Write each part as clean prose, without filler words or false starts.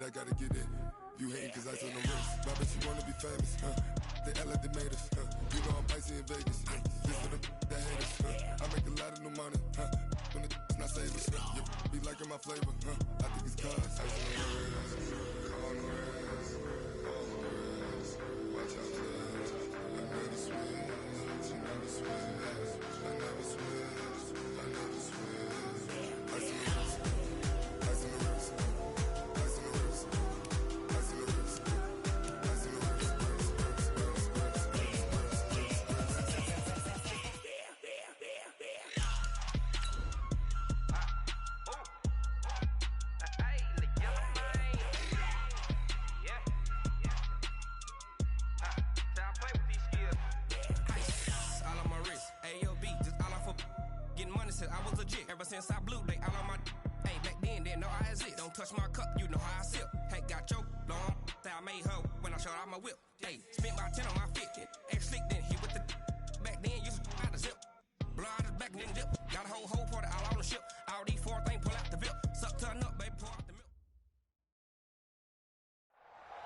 I gotta get it. You hating cause I took no risks. My bitch, you wanna be famous, They act like they made us, You know I'm icy in Vegas, This for the that hate us, I make a lot of new money, When it's not savers, You be liking my flavor, I think it's cause ice on the wrist, on the wrist, on the wrist. Watch out, please. I never switch, I never switch, I never switch, I never switch. Ice on the wrist, ice on the wrist. Since I blew, they all on my hey, back then, didn't know I exist. Don't touch my cup, you know how I sip. Hey, got your long, that I made her when I showed out my whip. Hey, spent my 10 on my fit. Ex-slick, then hit with the back then, used to out the zip. Blow out his back, then dip. Got a whole party all on the ship. All these four things, pull out the VIP. Suck, turn up, baby, pour out the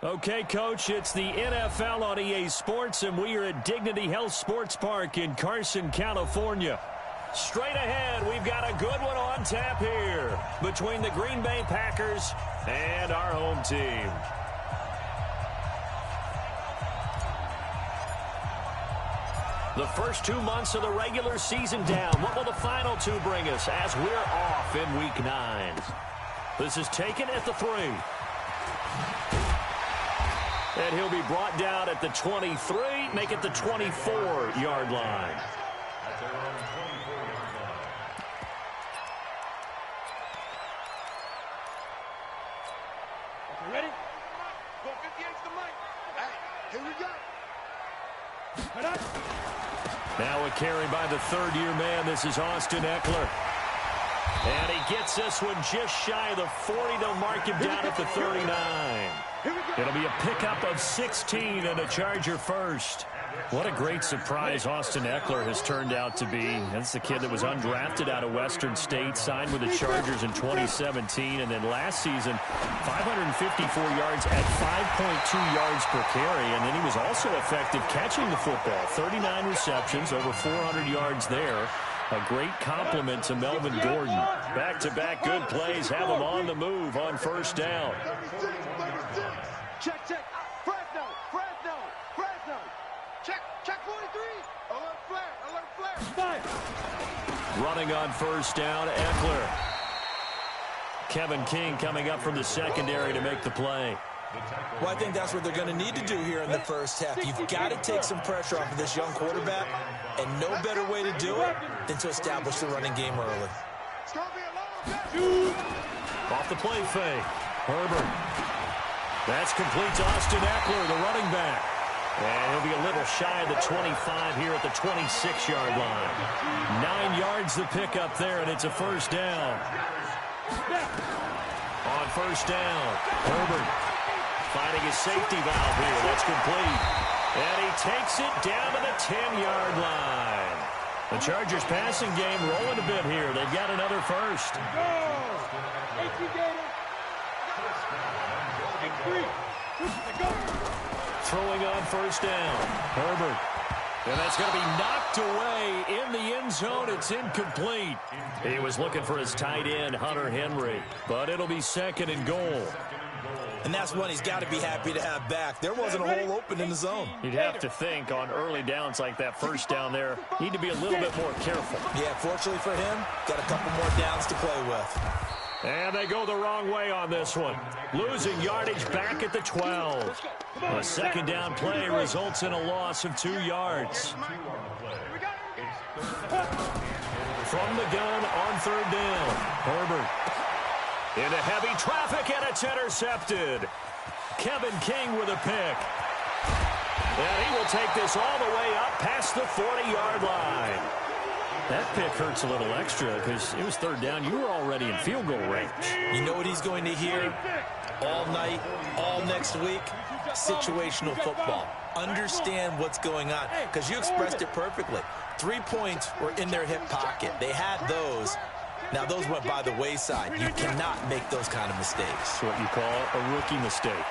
milk. Okay, Coach, it's the NFL on EA Sports, and we are at Dignity Health Sports Park in Carson, California. Straight ahead, we've got a good one on tap here between the Green Bay Packers and our home team. The first 2 months of the regular season down. What will the final two bring us as we're off in Week 9? This is taken at the 3. And he'll be brought down at the 23, make it the 24-yard line. Ready? Go 58's the mic. Hey, here we go. Now a carry by the third-year man. This is Austin Ekeler. And he gets this one just shy of the 40. They'll mark him down at the 39. It'll be a pickup of 16 and a Charger first. What a great surprise Austin Ekeler has turned out to be. That's the kid that was undrafted out of Western State, signed with the Chargers in 2017, and then last season, 554 yards at 5.2 yards per carry, and then he was also effective catching the football. 39 receptions, over 400 yards there. A great compliment to Melvin Gordon. Back-to-back good plays have him on the move on first down. Check. Fresno. Check 43. Alert flare. Running on first down, Ekeler. Kevin King coming up from the secondary to make the play. Well, I think that's what they're going to need to do here in the first half. You've got to take some pressure off of this young quarterback, and no better way to do it than to establish the running game early. Off the play fake. Herbert. That's complete to Austin Ekeler, the running back. And he'll be a little shy of the 25 here at the 26-yard line. 9 yards to pick up there, and it's a first down. On first down, Herbert finding his safety valve here. That's complete. And he takes it down to the 10-yard line. The Chargers passing game rolling a bit here. They've got another first. Throwing on first down, Herbert. And that's going to be knocked away in the end zone. It's incomplete. He was looking for his tight end, Hunter Henry, but it'll be second and goal. And that's one he's got to be happy to have back. There wasn't a hole open in the zone. You'd have to think on early downs like that first down there, need to be a little bit more careful. Yeah, fortunately for him, got a couple more downs to play with. And they go the wrong way on this one. Losing yardage back at the 12. A second down play results in a loss of 2 yards. From the gun on third down, Herbert. Into heavy traffic, and it's intercepted. Kevin King with a pick. And he will take this all the way up past the 40-yard line. That pick hurts a little extra because it was third down. You were already in field goal range. You know what he's going to hear all night, all next week? Situational football. Understand what's going on, because you expressed it perfectly. 3 points were in their hip pocket. They had those. Now, those went by the wayside. You cannot make those kind of mistakes. That's what you call a rookie mistake.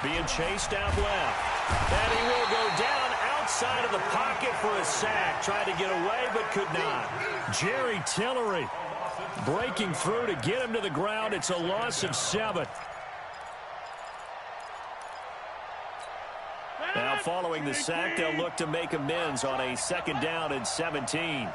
Being chased out left. And he will go down outside of the pocket for a sack. Tried to get away, but could not. Jerry Tillery breaking through to get him to the ground. It's a loss of 7. Now, following the sack, they'll look to make amends on a 2nd down and 17.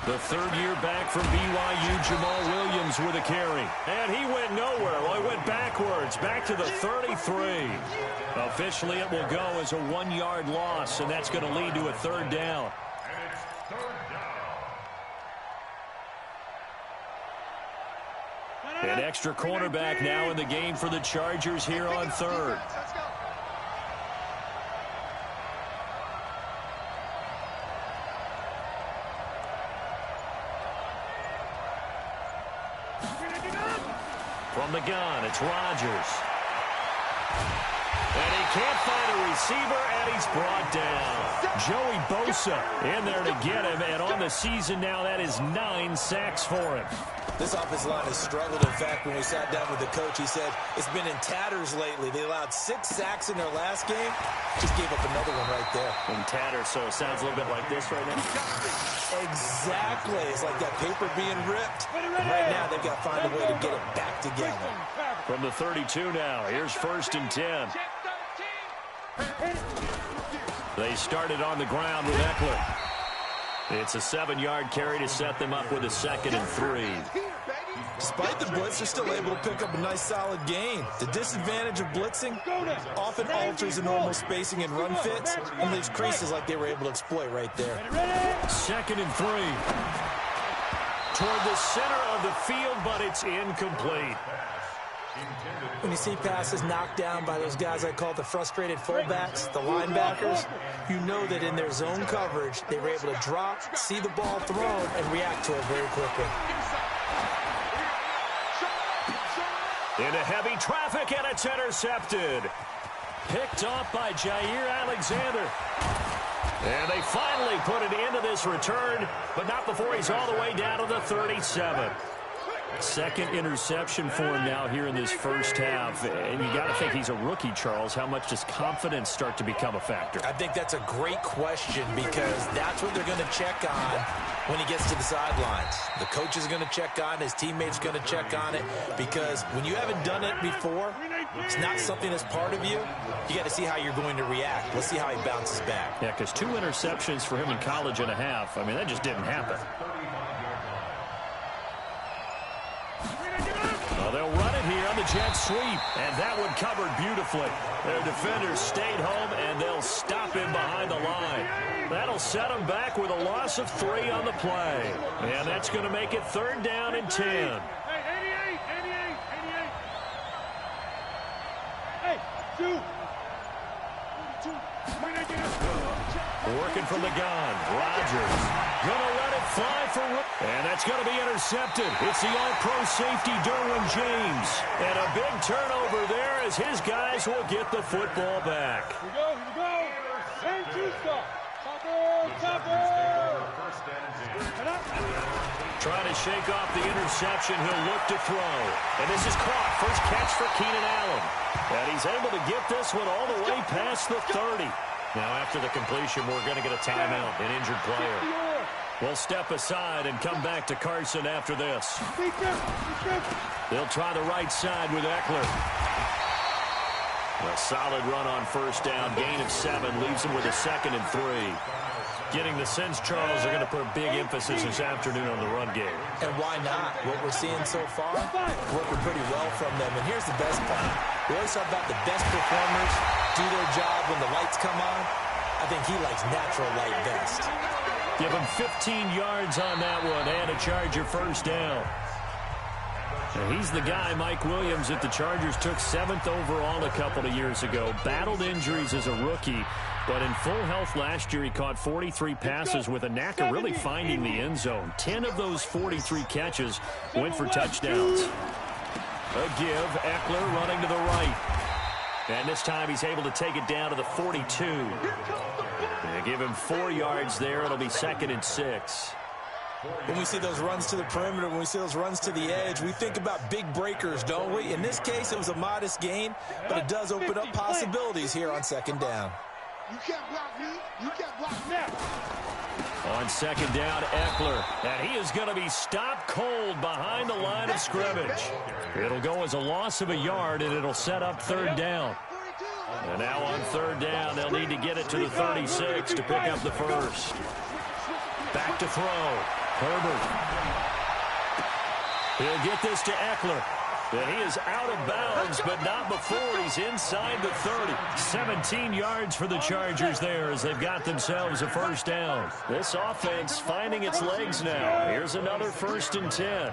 The 3rd year back from BYU, Jamal Williams with a carry. And he went nowhere. Well, he went backwards, back to the 33. Officially, it will go as a 1-yard loss, and that's going to lead to a 3rd down. An extra cornerback now in the game for the Chargers here on 3rd. From the gun, it's Rodgers. And he can't find a receiver, and he's brought down. Joey Bosa in there to get him, and on the season now, that is 9 sacks for him. This offensive line has struggled. In fact, when we sat down with the coach, he said it's been in tatters lately. They allowed 6 sacks in their last game. Just gave up another one right there. In tatters, so it sounds a little bit like this right now. Exactly. It's like that paper being ripped. And right now, they've got to find a way to get it back together. From the 32 now, here's 1st and 10. They started on the ground with Eckler. It's a 7-yard carry to set them up with a 2nd and 3. Despite the blitz, they're still able to pick up a nice, solid gain. The disadvantage of blitzing often alters the normal spacing and run fits and leaves creases like they were able to exploit right there. 2nd and 3. Toward the center of the field, but it's incomplete. When you see passes knocked down by those guys I call the frustrated fullbacks, the linebackers, you know that in their zone coverage, they were able to drop, see the ball thrown, and react to it very quickly. Into heavy traffic, and it's intercepted. Picked off by Jair Alexander. And they finally put an end to this return, but not before he's all the way down to the 37. 2nd interception for him now here in this 1st half. And you got to think he's a rookie, Charles. How much does confidence start to become a factor? I think that's a great question because that's what they're going to check on when he gets to the sidelines. The coach is going to check on it. His teammates are going to check on it because when you haven't done it before, it's not something that's part of you. You got to see how you're going to react. Let's see how he bounces back. Yeah, because 2 interceptions for him in college and a half. I mean, that just didn't happen. Well, they'll run it here on the jet sweep, and that one covered beautifully. Their defenders stayed home, and they'll stop him behind the line. That'll set him back with a loss of 3 on the play. And that's going to make it 3rd down and 10. Working from the gun, Rodgers gonna let it fly for, and that's gonna be intercepted. It's the all-pro safety Derwin James, and a big turnover there as his guys will get the football back. Here we go. And two-stop. Trying to shake off the interception, he'll look to throw. And this is caught. First catch for Keenan Allen. And he's able to get this one all the way past the 30. Now, after the completion, we're going to get a timeout, an injured player. We'll step aside and come back to Carson after this. They'll try the right side with Eckler. A solid run on 1st down. Gain of 7 leaves him with a 2nd and 3. Getting the sense, Charles, are going to put a big emphasis this afternoon on the run game. And why not? What we're seeing so far, working pretty well from them. And here's the best part. We always talk about the best performers do their job when the lights come on. I think he likes natural light best. Give him 15 yards on that one and a Charger 1st down. And he's the guy, Mike Williams, that the Chargers took 7th overall a couple of years ago. Battled injuries as a rookie, but in full health last year, he caught 43 passes with a knack of really finding the end zone. 10 of those 43 catches went for touchdowns. A give, Eckler running to the right. And this time he's able to take it down to the 42. They give him 4 yards there. It'll be 2nd and 6. When we see those runs to the perimeter, when we see those runs to the edge, we think about big breakers, don't we? In this case, it was a modest gain, but it does open up possibilities here on 2nd down. You can't block me. You can't block now. On 2nd down, Eckler. And he is going to be stopped cold behind the line of scrimmage. It'll go as a loss of a yard, and it'll set up 3rd down. And now on 3rd down, they'll need to get it to the 36 to pick up the first. Back to throw. Herbert. He'll get this to Eckler. And he is out of bounds, but not before he's inside the 30. 17 yards for the Chargers there as they've got themselves a 1st down. This offense finding its legs now. Here's another 1st and 10.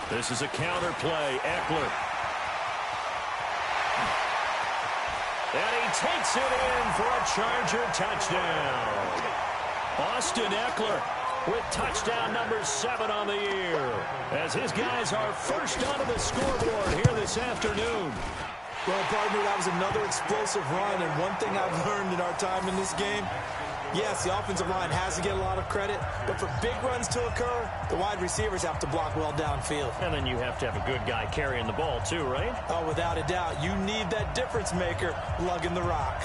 This is a counter play. Eckler. And he takes it in for a Charger touchdown. Austin Eckler with touchdown number 7 on the year, as his guys are first onto the scoreboard here this afternoon. Well, partner, that was another explosive run, and one thing I've learned in our time in this game, yes, the offensive line has to get a lot of credit, but for big runs to occur, the wide receivers have to block well downfield. And then you have to have a good guy carrying the ball too, right? Oh, without a doubt. You need that difference maker lugging the rock.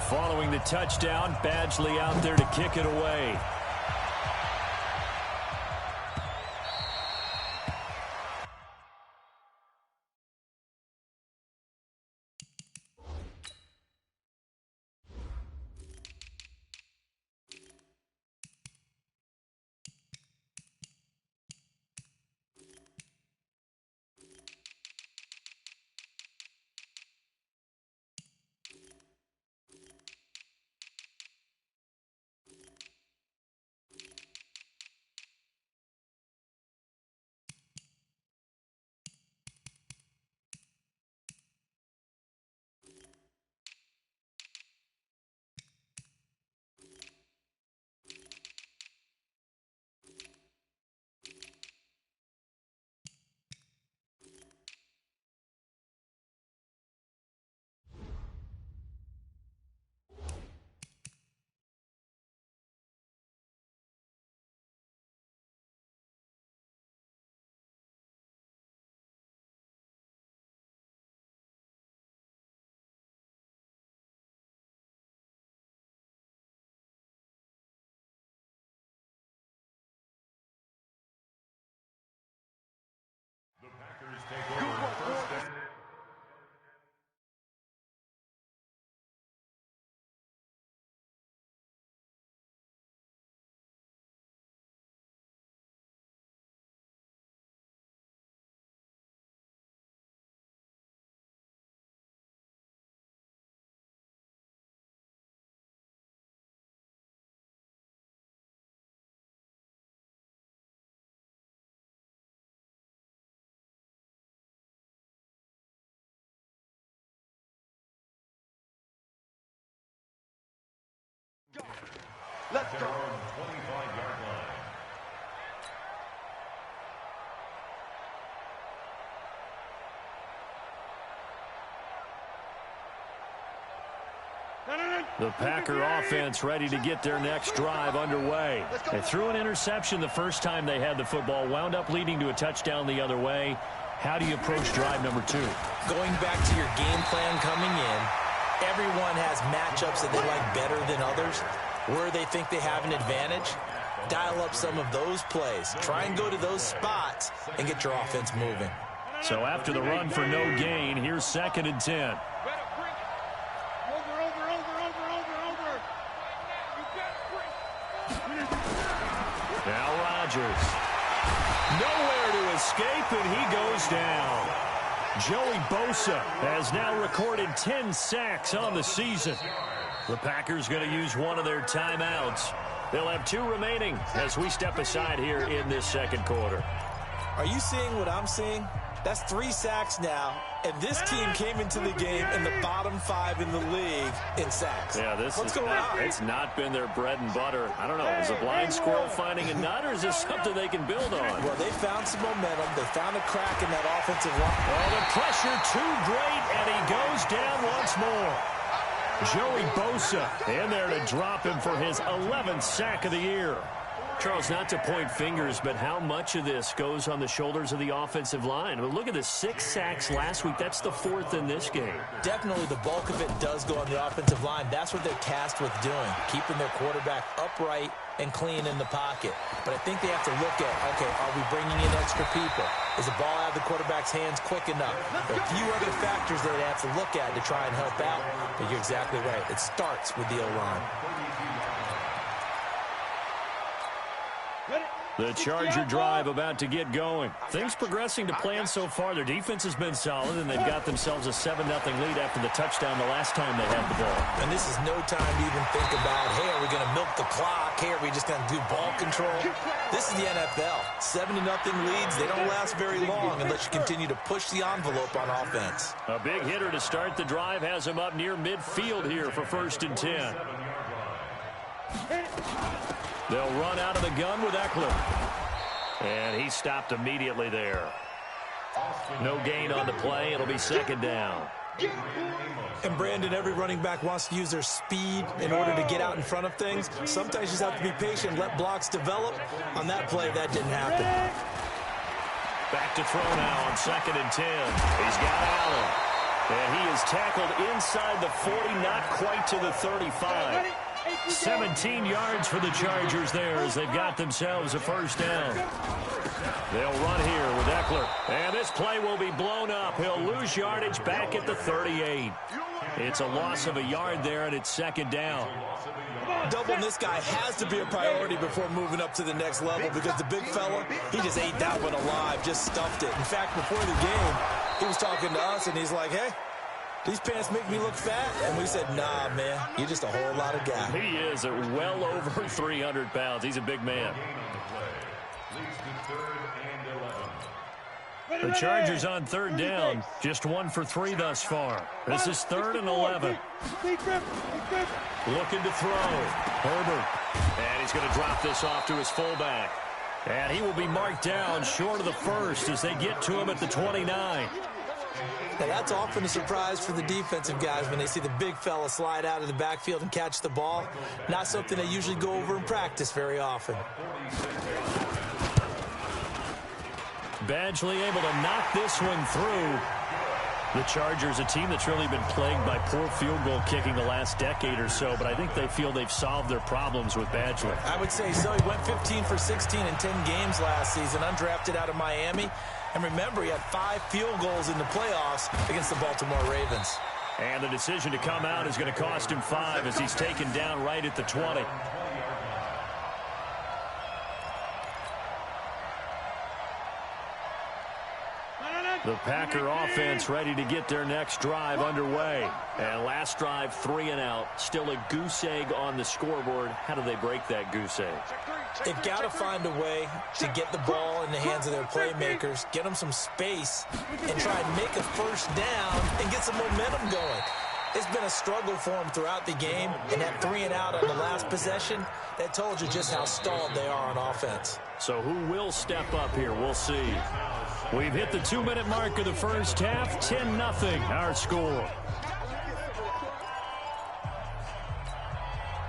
Following the touchdown, Badgley out there to kick it away. Let's go. 25-yard line. The Packer offense ready to get their next drive underway. They threw an interception the first time they had the football, wound up leading to a touchdown the other way. How do you approach drive number 2? Going back to your game plan coming in, everyone has matchups that they like better than others. Where they think they have an advantage, dial up some of those plays. Try and go to those spots and get your offense moving. So after the run for no gain, here's 2nd and 10. Now Rodgers. Nowhere to escape, and he goes down. Joey Bosa has now recorded 10 sacks on the season. The Packers going to use one of their timeouts. They'll have 2 remaining as we step aside here in this 2nd quarter. Are you seeing what I'm seeing? That's 3 sacks now, and this team came into the game in the bottom 5 in the league in sacks. Yeah, What's going on? It's not been their bread and butter. I don't know. Is a blind squirrel finding a nut, or is this something they can build on? Well, they found some momentum. They found a crack in that offensive line. Oh, the pressure too great, and he goes down once more. Joey Bosa in there to drop him for his 11th sack of the year. Charles, not to point fingers, but how much of this goes on the shoulders of the offensive line? I mean, look at the 6 sacks last week. That's the 4th in this game. Definitely the bulk of it does go on the offensive line. That's what they're tasked with doing, keeping their quarterback upright and clean in the pocket. But I think they have to look at, okay, are we bringing in extra people? Is the ball out of the quarterback's hands quick enough? There are a few other factors they'd have to look at to try and help out. But you're exactly right. It starts with the O-line. The Charger drive about to get going. Things progressing to plan so far. Their defense has been solid, and they've got themselves a 7-0 lead after the touchdown the last time they had the ball. And this is no time to even think about, hey, are we going to milk the clock? Hey, are we just going to do ball control? This is the NFL. 7-0 leads, they don't last very long unless you continue to push the envelope on offense. A big hitter to start the drive has him up near midfield here for 1st and 10. They'll run out of the gun with Eckler. And he stopped immediately there. No gain on the play. It'll be 2nd down. And, Brandon, every running back wants to use their speed in order to get out in front of things. Sometimes you just have to be patient and let blocks develop. On that play, that didn't happen. Back to throw now on 2nd and 10. He's got Allen. And he is tackled inside the 40, not quite to the 35. 17 yards for the Chargers there as they've got themselves a 1st down. They'll run here with Eckler. And this play will be blown up. He'll lose yardage back at the 38. It's a loss of a yard there, and it's 2nd down. Doubling this guy has to be a priority before moving up to the next level because the big fella, he just ate that one alive, just stuffed it. In fact, before the game, he was talking to us, and he's like, hey, these pants make me look fat. And we said, nah, man, you're just a whole lot of guy. He is at well over 300 pounds. He's a big man. The Chargers on 3rd down. Just 1 for 3 thus far. This is 3rd and 11. Looking to throw. Herbert. And he's going to drop this off to his fullback. And he will be marked down short of the 1st as they get to him at the 29. Now, that's often a surprise for the defensive guys when they see the big fella slide out of the backfield and catch the ball. Not something they usually go over in practice very often. Badgley able to knock this one through. The Chargers, a team that's really been plagued by poor field goal kicking the last decade or so, but I think they feel they've solved their problems with Badgley. I would say so. He went 15 for 16 in 10 games last season, undrafted out of Miami. And remember, he had 5 field goals in the playoffs against the Baltimore Ravens. And the decision to come out is going to cost him 5 as he's taken down right at the 20. The Packer offense ready to get their next drive underway. And last drive, 3 and out. Still a goose egg on the scoreboard. How do they break that goose egg? They've got to find a way to get the ball in the hands of their playmakers, get them some space, and try and make a 1st down and get some momentum going. It's been a struggle for them throughout the game, and that 3 and out on the last possession, that told you just how stalled they are on offense. So who will step up here? We'll see. We've hit the 2-minute mark of the 1st half. 10-0 our score.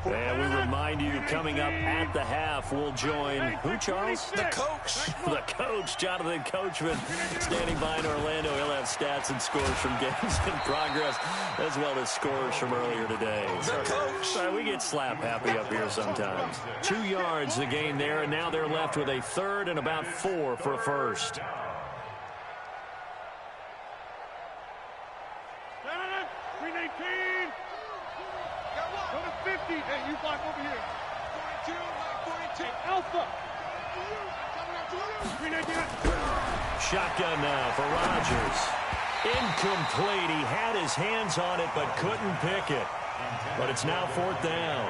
And we remind you, coming up at the half, we'll join who, Charles? The coach. The coach, Jonathan Coachman, standing by in Orlando. He'll have stats and scores from games in progress, as well as scores from earlier today. The coach. Sorry, we get slap happy up here sometimes. 2 yards the gain there, and now they're left with a 3rd and about 4 for a 1st. Hey, you block over here. 42. Alpha. Shotgun now for Rodgers. Incomplete. He had his hands on it but couldn't pick it. But it's now 4th down.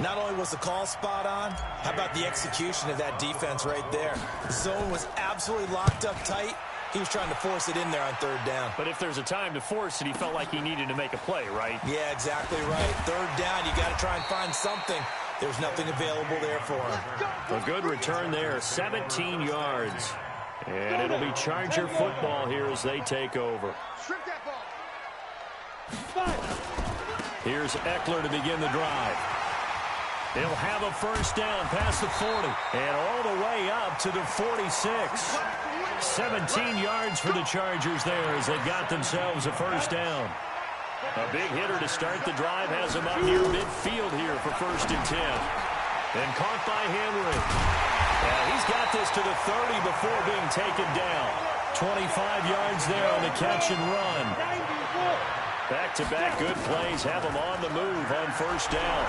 Not only was the call spot on, how about the execution of that defense right there? The zone was absolutely locked up tight, He was trying to force it in there on third down. But if there's a time to force it, he felt like he needed to make a play, right? Yeah, exactly right. Third down, you got to try and find something. There's nothing available there for him. A good return there, 17 yards. And it'll be Charger football here as they take over. Here's Eckler to begin the drive. He'll have a first down past the 40 and all the way up to the 46. 17 yards for the Chargers there as they got themselves a first down. A big hitter to start the drive has him up near midfield here for 1st and 10. And caught by Henry. Yeah, he's got this to the 30 before being taken down. 25 yards there on the catch and run. Back-to-back good plays have him on the move on 1st down.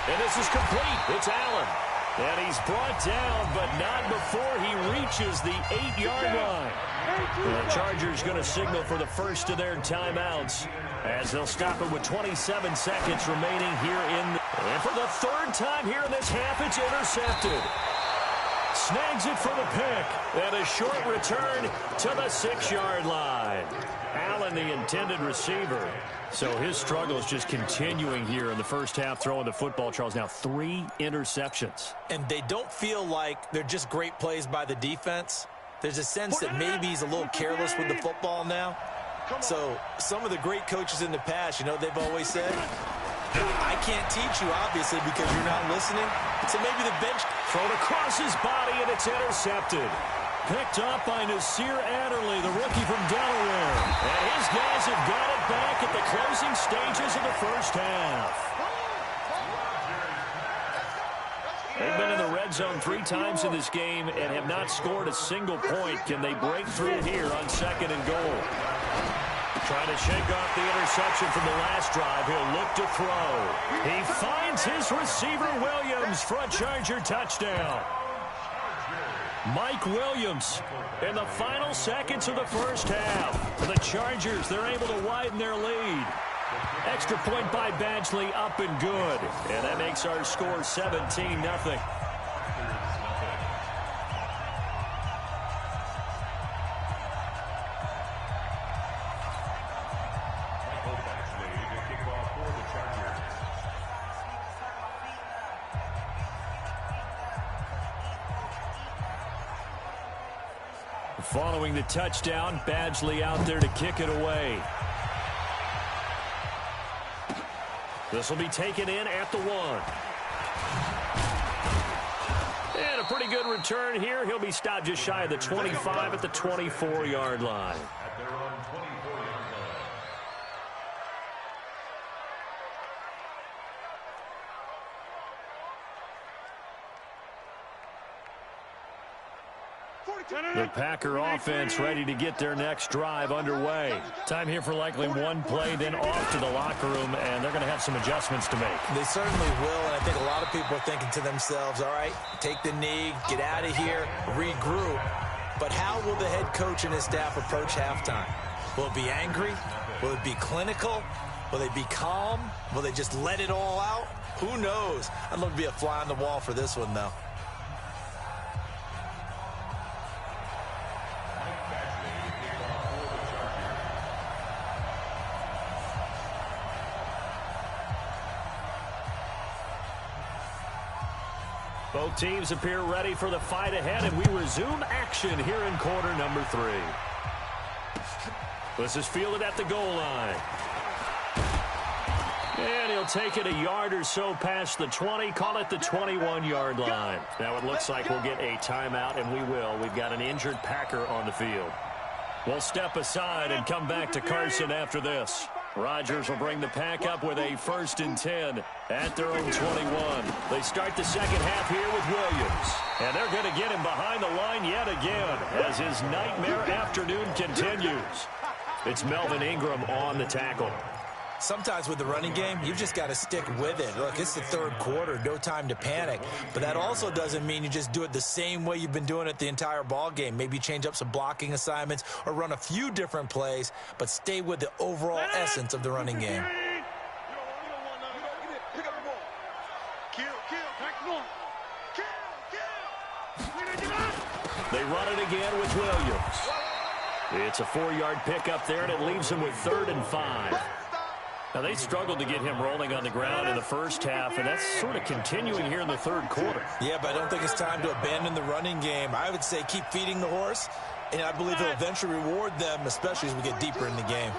And this is complete. It's Allen. And he's brought down, but not before he reaches the 8-yard line. The Chargers going to signal for the first of their timeouts as they'll stop it with 27 seconds remaining here and for the 3rd time here in this half, it's intercepted. Snags it for the pick. And a short return to the 6-yard line. Allen, the intended receiver. So his struggle is just continuing here in the first half, throwing the football, Charles. Now 3 interceptions. And they don't feel like they're just great plays by the defense. There's a sense that maybe he's a little careless with the football now. So some of the great coaches in the past, you know, they've always said, I can't teach you, obviously, because you're not listening. So maybe the bench thrown across his body, and it's intercepted. Picked up by Nasir Adderley, the rookie from Delaware. And his guys have got it back at the closing stages of the first half. They've been in the red zone 3 times in this game and have not scored a single point. Can they break through here on 2nd and goal? Trying to shake off the interception from the last drive. He'll look to throw. He finds his receiver, Williams, for a Charger touchdown. Mike Williams in the final seconds of the first half. The Chargers, they're able to widen their lead. Extra point by Badgley, up and good. And that makes our score 17-0. Following the touchdown, Badgley out there to kick it away. This will be taken in at the 1. And a pretty good return here. He'll be stopped just shy of the 25 at the 24-yard line. The Packer offense ready to get their next drive underway. Time here for likely one play, then off to the locker room, and they're going to have some adjustments to make. They certainly will, and I think a lot of people are thinking to themselves, all right, take the knee, get out of here, regroup. But how will the head coach and his staff approach halftime? Will it be angry? Will it be clinical? Will they be calm? Will they just let it all out? Who knows? I'd love to be a fly on the wall for this one, though. Both teams appear ready for the fight ahead, and we resume action here in quarter number 3. This is fielded at the goal line. And he'll take it a yard or so past the 20, call it the 21-yard line. Now it looks like we'll get a timeout, and we will. We've got an injured Packer on the field. We'll step aside and come back to Carson after this. Rodgers will bring the pack up with a 1st and 10 at their own 21. They start the second half here with Williams. And they're going to get him behind the line yet again as his nightmare afternoon continues. It's Melvin Ingram on the tackle. Sometimes with the running game, you've just got to stick with it. Look, it's the 3rd quarter, no time to panic. But that also doesn't mean you just do it the same way you've been doing it the entire ball game. Maybe change up some blocking assignments or run a few different plays, but stay with the overall essence of the running game. They run it again with Williams. It's a 4-yard pickup there, and it leaves him with 3rd and 5. Now, they struggled to get him rolling on the ground in the first half, and that's sort of continuing here in the third quarter. Yeah, but I don't think it's time to abandon the running game. I would say keep feeding the horse, and I believe he'll eventually reward them, especially as we get deeper in the game.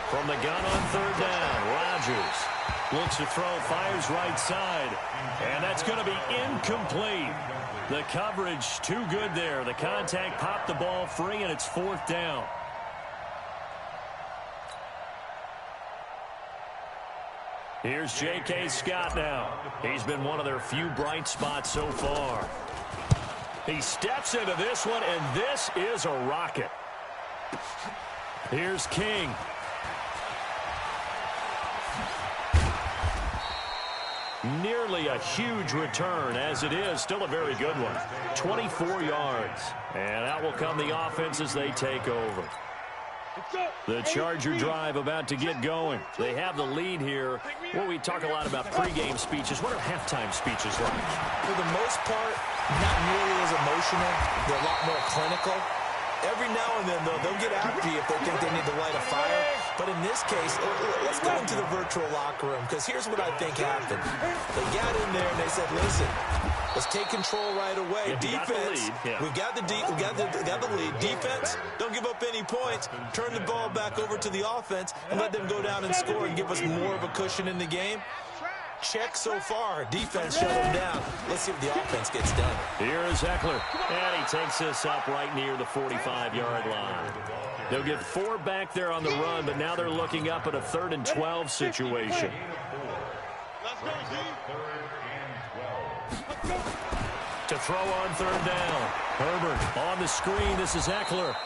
From the gun on 3rd down, Rodgers looks to throw, fires right side, and that's going to be incomplete. The coverage too good there. The contact popped the ball free, and it's 4th down. Here's J.K. Scott now. He's been one of their few bright spots so far. He steps into this one, and this is a rocket. Here's King. Nearly a huge return, as it is still a very good one. 24 yards. And out will come the offense as they take over. The Charger drive about to get going. They have the lead here. Well, we talk a lot about pregame speeches. What are halftime speeches like? For the most part, not nearly as emotional. They're a lot more clinical. Every now and then, though, they'll get after you if they think they need to light a fire. But in this case, let's go into the virtual locker room, because here's what I think happened. They got in there and they said, listen, let's take control right away. Defense, we've got the lead. Defense, don't give up any points. Turn the ball back over to the offense and let them go down and score and give us more of a cushion in the game. Check so far. Defense shut him down. Let's see if the offense gets done. Here is Eckler, and he takes this up right near the 45-yard line. They'll get 4 back there on the run, but now they're looking up at a 3rd and 12 situation. To throw on 3rd down. Herbert on the screen. This is Eckler.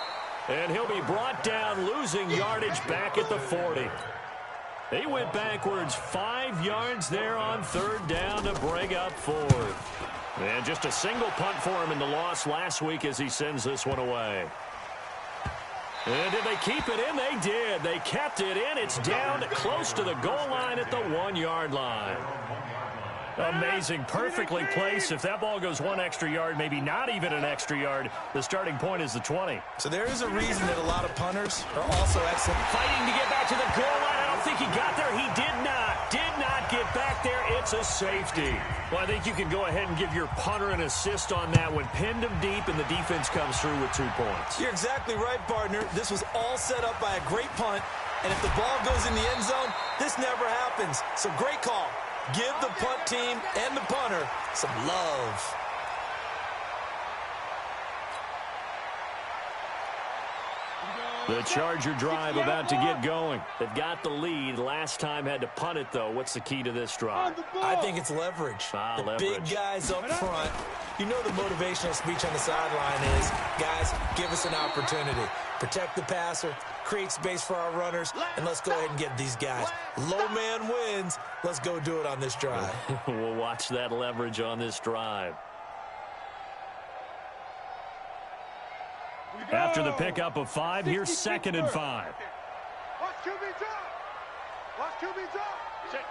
And he'll be brought down, losing yardage back at the 40. They went backwards 5 yards there on 3rd down to bring up 4th. And just a single punt for him in the loss last week as he sends this one away. And did they keep it in? They did. They kept it in. It's down close to the goal line at the 1-yard line. Amazing. Perfectly placed. If that ball goes 1 extra yard, maybe not even an extra yard, the starting point is the 20. So there is a reason that a lot of punters are also excellent. Fighting to get back to the goal line. I don't think he got there. He did not get back there. It's a safety. Well, I think you can go ahead and give your punter an assist on that one. Pinned him deep, and the defense comes through with 2 points. You're exactly right, partner. This was all set up by a great punt, and if the ball goes in the end zone, this never happens. So great call. Give the punt team and the punter some love. The Charger drive about to get going. They've got the lead. Last time had to punt it, though. What's the key to this drive? I think it's leverage. Leverage. Big guys up front. You know the motivational speech on the sideline is, guys, give us an opportunity. Protect the passer, create space for our runners, and let's go ahead and get these guys. Low man wins. Let's go do it on this drive. We'll watch that leverage on this drive. After the pickup of 5, here's 2nd and 5. Watch QB drop. Watch QB drop. Check.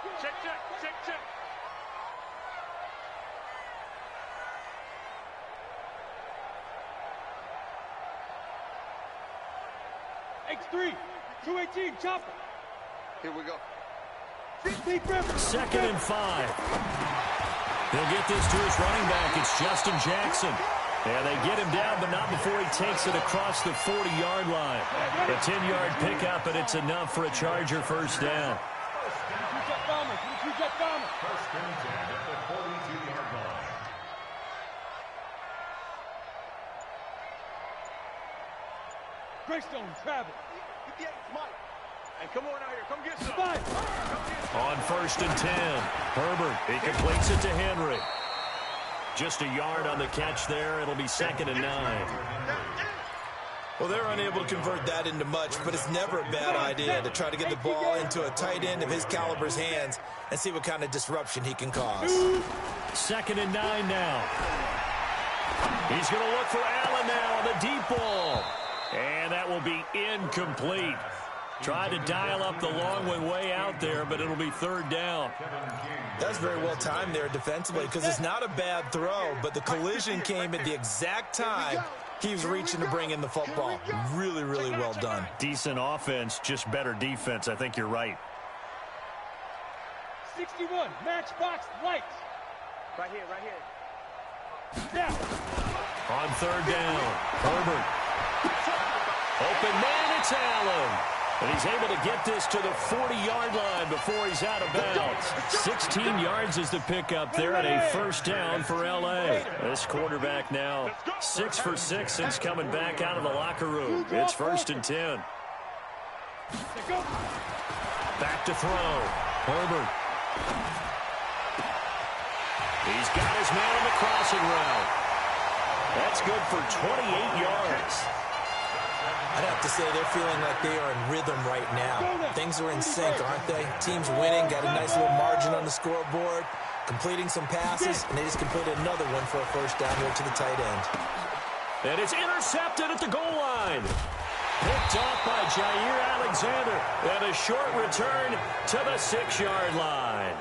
X3, 218, chopper. Here we go. 2nd and 5. They'll get this to his running back. It's Justin Jackson. And they get him down, but not before he takes it across the 40-yard line. A 10-yard pickup, and it's enough for a Charger first down. Greystone, travel. And come on out here. Come get some. On 1st and 10, Herbert, he completes it to Henry. Just a yard on the catch there. It'll be 2nd and 9. Well, they're unable to convert that into much, but it's never a bad idea to try to get the ball into a tight end of his caliber's hands and see what kind of disruption he can cause. 2nd and 9 now. He's going to look for Allen now on the deep ball. And that will be incomplete. Tried to dial up the long one way out there, but it'll be third down. That's very well timed there defensively because it's not a bad throw, but the collision came at the exact time he was reaching to bring in the football. Really, really well done. Decent offense, just better defense. I think you're right. 61, matchbox lights. Right here. Down. On third down, Herbert. Open man, it's Allen. And he's able to get this to the 40-yard line before he's out of bounds. 16 yards is the pickup there and a first down for L.A. This quarterback now 6 for 6 since coming back out of the locker room. It's 1st and 10. Back to throw. Herbert. He's got his man on the crossing route. That's good for 28 yards. I'd have to say they're feeling like they are in rhythm right now. Things are in sync, aren't they? Team's winning, got a nice little margin on the scoreboard, completing some passes, and they just completed another one for a first down here to the tight end. And it's intercepted at the goal line. Picked off by Jair Alexander. And a short return to the 6-yard line.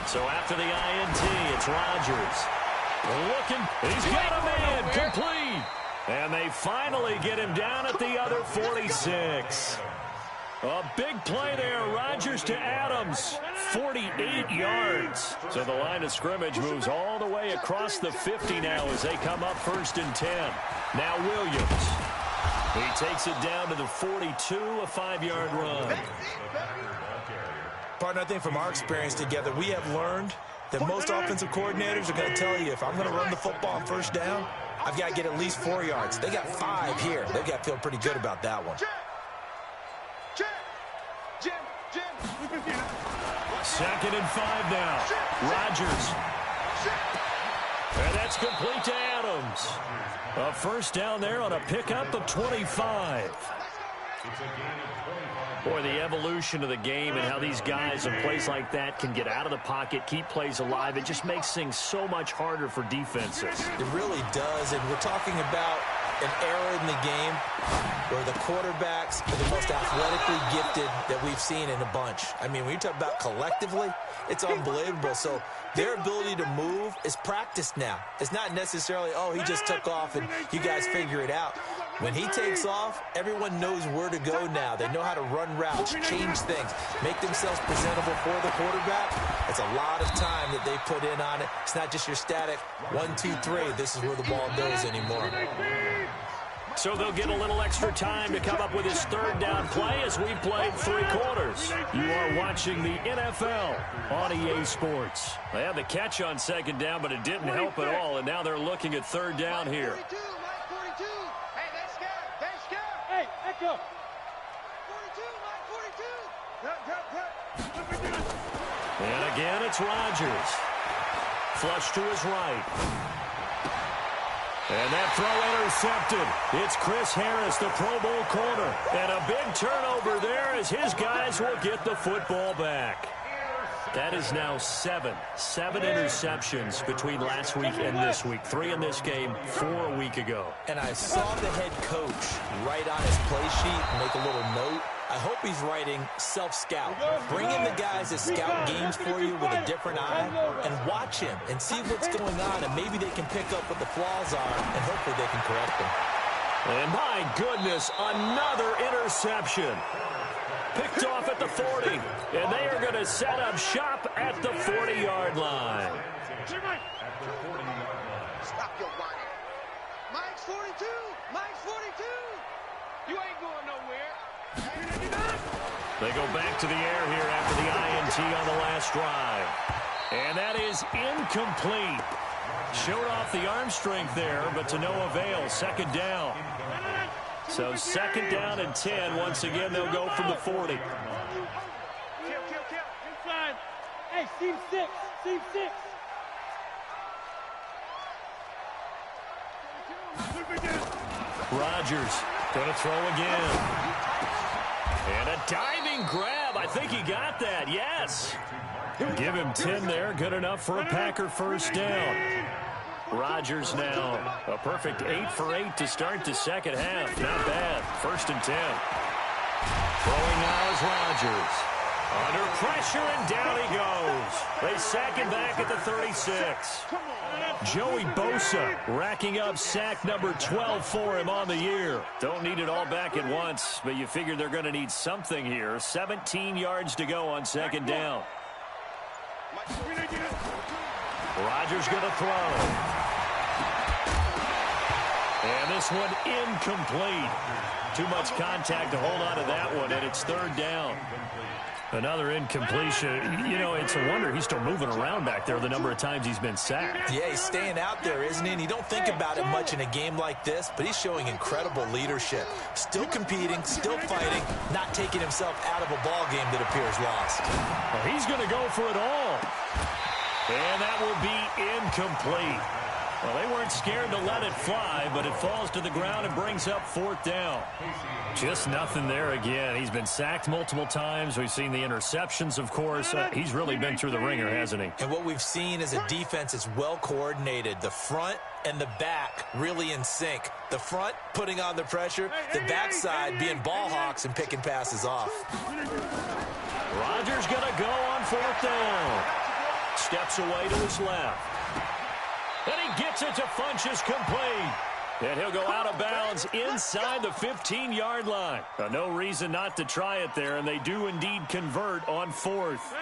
So after the INT, it's Rodgers. Looking, he's got a man, complete. And they finally get him down at the other 46. A big play there, Rodgers to Adams, 48 yards. So the line of scrimmage moves all the way across the 50 now as they come up 1st and 10. Now Williams. He takes it down to the 42, a 5-yard run. Partner, I think from our experience together, we have learned that most offensive coordinators are going to tell you, if I'm going to run the football on first down, I've got to get at least 4 yards. They got 5 here. They've got to feel pretty good about that one. 2nd and 5 now. Rodgers. And that's complete to Adams. A first down there on a pickup of 25. Boy, the evolution of the game and how these guys in plays like that can get out of the pocket, keep plays alive, it just makes things so much harder for defenses. It really does, and we're talking about an era in the game where the quarterbacks are the most athletically gifted that we've seen in a bunch. I mean, when you talk about collectively, it's unbelievable. So their ability to move is practiced now. It's not necessarily, oh, he just took off and you guys figure it out. When he takes off, everyone knows where to go now. They know how to run routes, change things, make themselves presentable for the quarterback. It's a lot of time that they put in on it. It's not just your static 1, 2, 3. This is where the ball goes anymore. So they'll get a little extra time to come up with his 3rd down play as we played 3 quarters. You are watching the NFL on EA Sports. They had the catch on 2nd down, but it didn't help at all, and now they're looking at 3rd down here. Hey, echo. 42. And again, it's Rodgers. Flush to his right. And that throw intercepted. It's Chris Harris, the Pro Bowl corner. And a big turnover there as his guys will get the football back. That is now 7 interceptions between last week and this week. 3 in this game, 4 a week ago. And I saw the head coach write on his play sheet and make a little note. I hope he's writing self-scout. Bring in the guys that scout games for you with a different eye and watch him and see what's going on, and maybe they can pick up what the flaws are, and hopefully they can correct them. And my goodness, another interception. Picked off at the 40, and they are going to set up shop at the 40-yard line. Stop your whining. Mike's 42. Mike's 42. You ain't going nowhere. They go back to the air here after the INT on the last drive. And that is incomplete. Showed off the arm strength there, but to no avail. 2nd down. So 2nd down and 10. Once again, they'll go from the 40. Kill. Inside. Hey, seam 6. Seam 6. Rodgers going to throw again. And a diving grab Chubb, I think he got that, yes. Give him 10 there, good enough for a Packer first down. Rodgers now, a perfect 8 for 8 to start the second half. Not bad, 1st and 10. Throwing now is Rodgers. Under pressure, and down he goes. They sack him back at the 36. Joey Bosa racking up sack number 12 for him on the year. Don't need it all back at once, but you figure they're going to need something here. 17 yards to go on 2nd down. Rodgers going to throw. And this one incomplete. Too much contact to hold on to that one, and it's 3rd down. Another incompletion. You know, it's a wonder he's still moving around back there the number of times he's been sacked. Yeah, he's staying out there, isn't he? And you don't think about it much in a game like this, but he's showing incredible leadership. Still competing, still fighting, not taking himself out of a ball game that appears lost. Well, he's going to go for it all. And that will be incomplete. Well, they weren't scared to let it fly, but it falls to the ground and brings up 4th down. Just nothing there again. He's been sacked multiple times. We've seen the interceptions, of course. He's really been through the ringer, hasn't he? And what we've seen is a defense that's well coordinated. The front and the back really in sync. The front putting on the pressure, the backside being ball hawks and picking passes off. Rodgers going to go on 4th down. Steps away to his left. And he gets it to Funchess complete. And he'll go out of bounds inside the 15-yard line. No reason not to try it there, and they do indeed convert on 4th.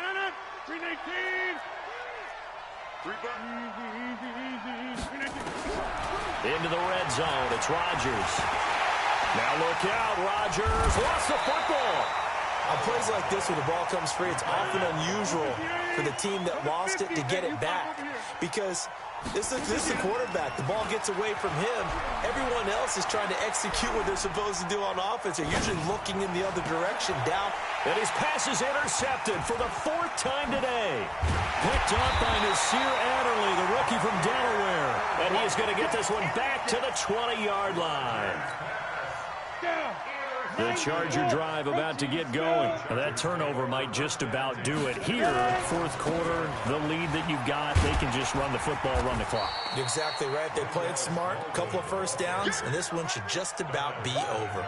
Into the red zone, it's Rodgers. Now look out, Rodgers lost the football. On plays like this where the ball comes free, it's often unusual for the team that lost it to get it back. Because this is the quarterback. The ball gets away from him. Everyone else is trying to execute what they're supposed to do on offense. They're usually looking in the other direction, down. And his pass is intercepted for the 4th time today. Picked up by Nasir Adderley, the rookie from Delaware. And he is going to get this one back to the 20-yard line. The Charger drive about to get going. That turnover might just about do it. Here, 4th quarter, the lead that you've got, they can just run the football, run the clock. Exactly right. They played smart, a couple of first downs, and this one should just about be over.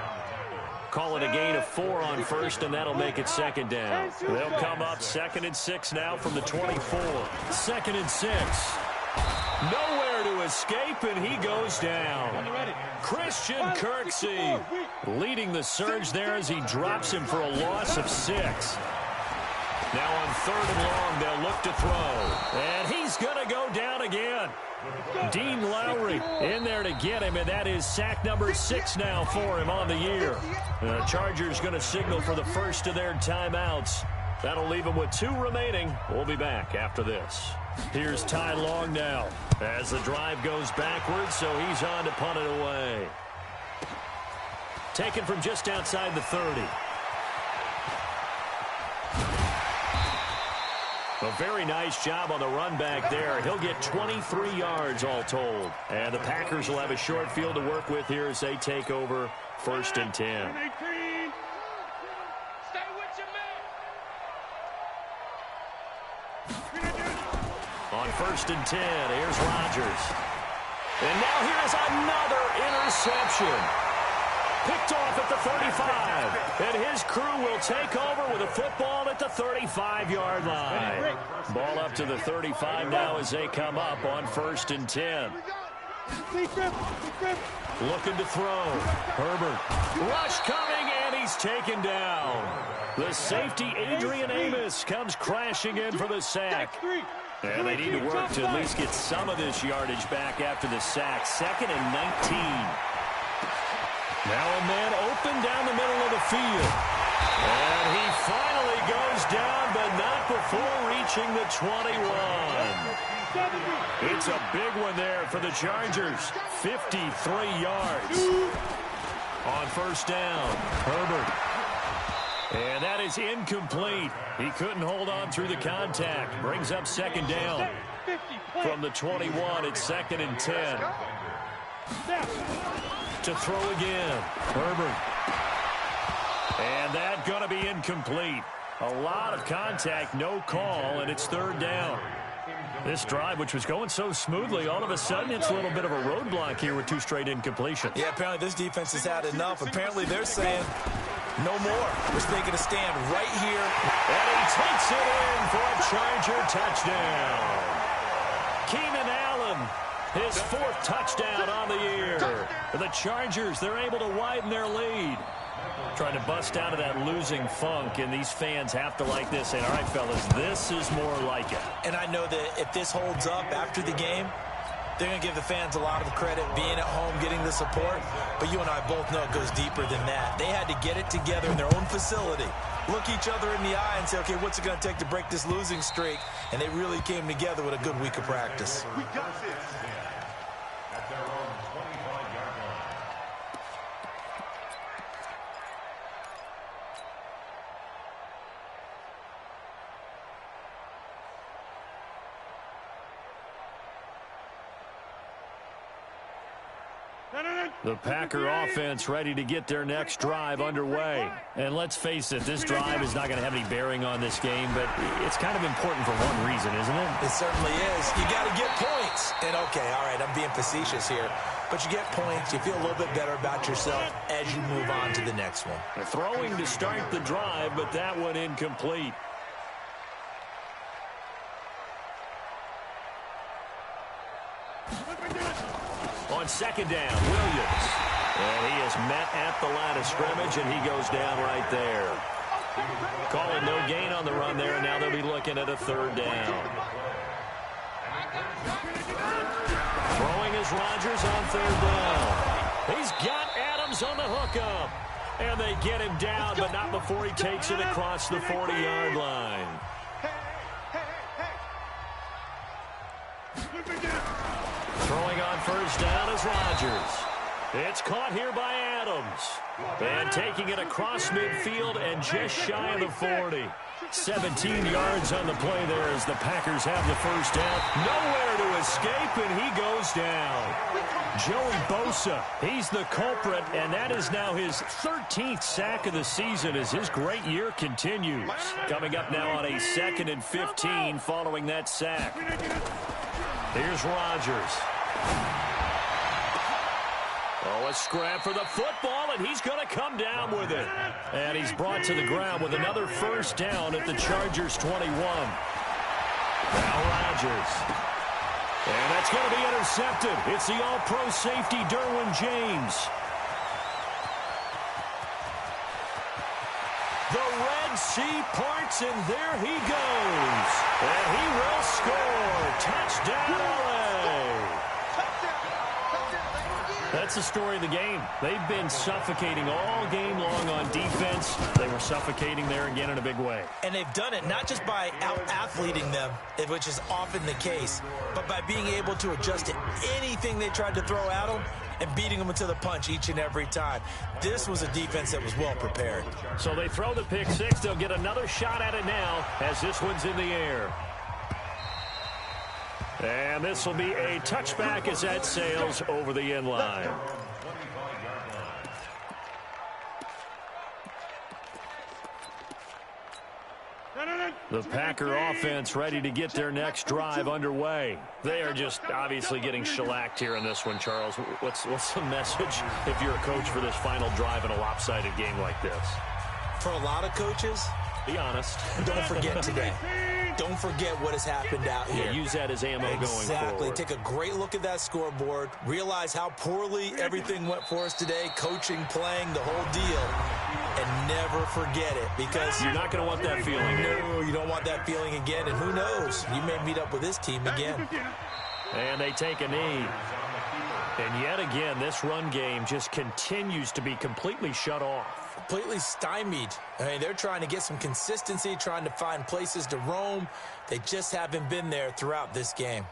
Call it a gain of 4 on 1st, and that'll make it 2nd down. They'll come up 2nd and 6 now from the 24. 2nd and 6. Nowhere to escape, and he goes down. Christian Kirksey leading the surge there as he drops him for a loss of 6. Now on 3rd and long, they'll look to throw. And he's going to go down again. Dean Lowry in there to get him, and that is sack number 6 now for him on the year. The Chargers going to signal for the first of their timeouts. That'll leave him with 2 remaining. We'll be back after this. Here's Ty Long now as the drive goes backwards, so he's on to punt it away. Taken from just outside the 30. A very nice job on the run back there. He'll get 23 yards all told. And the Packers will have a short field to work with here as they take over 1st and 10. On 1st and 10, here's Rodgers. And now here's another interception. Picked off at the 35. And his crew will take over with a football at the 35-yard line. Ball up to the 35 now as they come up on 1st and 10. Looking to throw. Herbert. Rush coming, and he's taken down. The safety, Adrian Amos, comes crashing in for the sack. And they need to work to at least get some of this yardage back after the sack. 2nd and 19. Now a man open down the middle of the field. And he finally goes down, but not before reaching the 21. It's a big one there for the Chargers. 53 yards. On 1st down, Herbert. And that is incomplete. He couldn't hold on through the contact. Brings up 2nd down. From the 21, it's 2nd and 10. To throw again, Herbert. And that going to be incomplete. A lot of contact, no call, and it's third down. This drive, which was going so smoothly, all of a sudden it's a little bit of a roadblock here with 2 straight incompletions. Yeah, apparently this defense has had enough. Apparently they're saying no more. We're taking a stand right here. And he takes it in for a Charger touchdown. Keenan Allen, his 4th touchdown on the year. For the Chargers, they're able to widen their lead. Trying to bust out of that losing funk, and these fans have to like this. And all right, fellas, this is more like it. And I know that if this holds up after the game, they're going to give the fans a lot of credit being at home, getting the support. But you and I both know it goes deeper than that. They had to get it together in their own facility, look each other in the eye and say, okay, what's it going to take to break this losing streak? And they really came together with a good week of practice. We got this. The Packer offense ready to get their next drive underway. And let's face it, this drive is not going to have any bearing on this game, but it's kind of important for one reason, isn't it? It certainly is. You got to get points. And, okay, all right, I'm being facetious here. But you get points, you feel a little bit better about yourself as you move on to the next one. Throwing to start the drive, but that one incomplete. On second down, Williams. And he is met at the line of scrimmage, and he goes down right there. Calling no gain on the run there, and now they'll be looking at a third down. Throwing is Rodgers on third down. He's got Adams on the hookup. And they get him down, but not before he takes it across the 40-yard line. Throwing on first down is Rodgers. It's caught here by Adams. And taking it across midfield and just shy of the 40. 17 yards on the play there as the Packers have the first down. Nowhere to escape, and he goes down. Joey Bosa, he's the culprit, and that is now his 13th sack of the season as his great year continues. Coming up now on a 2nd and 15 following that sack. Here's Rodgers. Oh, a scrap for the football, and he's going to come down with it. And he's brought to the ground with another first down at the Chargers' 21. Now Rodgers. And that's going to be intercepted. It's the all-pro safety, Derwin James. The Red Sea parts, and there he goes. And he will score. Touchdown, LA. That's the story of the game. They've been suffocating all game long on defense. They were suffocating there again in a big way. And they've done it not just by out-athleting them, which is often the case, but by being able to adjust to anything they tried to throw at them and beating them to the punch each and every time. This was a defense that was well prepared. So they throw the pick six. They'll get another shot at it now as this one's in the air. And this will be a touchback as that sails over the end line. The Packer offense ready to get their next drive underway. They are just obviously getting shellacked here in this one, Charles. What's the message if you're a coach for this final drive in a lopsided game like this? For a lot of coaches, be honest. Don't forget today. Don't forget what has happened out here. Yeah, use that as ammo going forward. Exactly. Take a great look at that scoreboard. Realize how poorly everything went for us today. Coaching, playing, the whole deal. And never forget it, because you're not going to want that feeling. No, you don't want that feeling again. And who knows? You may meet up with this team again. And they take a knee. And yet again, this run game just continues to be completely shut off. Completely stymied. I mean, they're trying to get some consistency, trying to find places to roam. They just haven't been there throughout this game.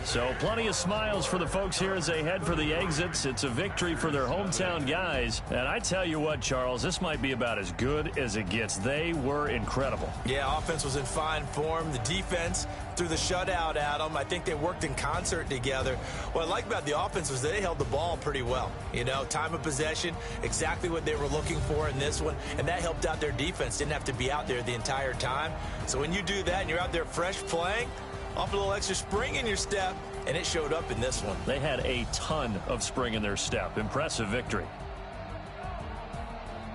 So plenty of smiles for the folks here as they head for the exits. It's a victory for their hometown guys. And I tell you what, Charles, this might be about as good as it gets. They were incredible. Yeah, offense was in fine form. The defense threw the shutout at them. I think they worked in concert together. What I like about the offense was they held the ball pretty well. You know, time of possession, exactly what they were looking for in this one. And that helped out their defense. Didn't have to be out there the entire time. So when you do that and you're out there fresh playing, off a little extra spring in your step, and it showed up in this one. They had a ton of spring in their step. Impressive victory.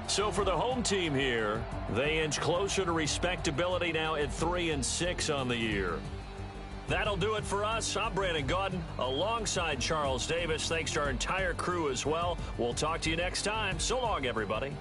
So for the home team here, they inch closer to respectability now at 3-6 on the year. That'll do it for us. I'm Brandon Gaudin alongside Charles Davis. Thanks to our entire crew as well. We'll talk to you next time. So long, everybody.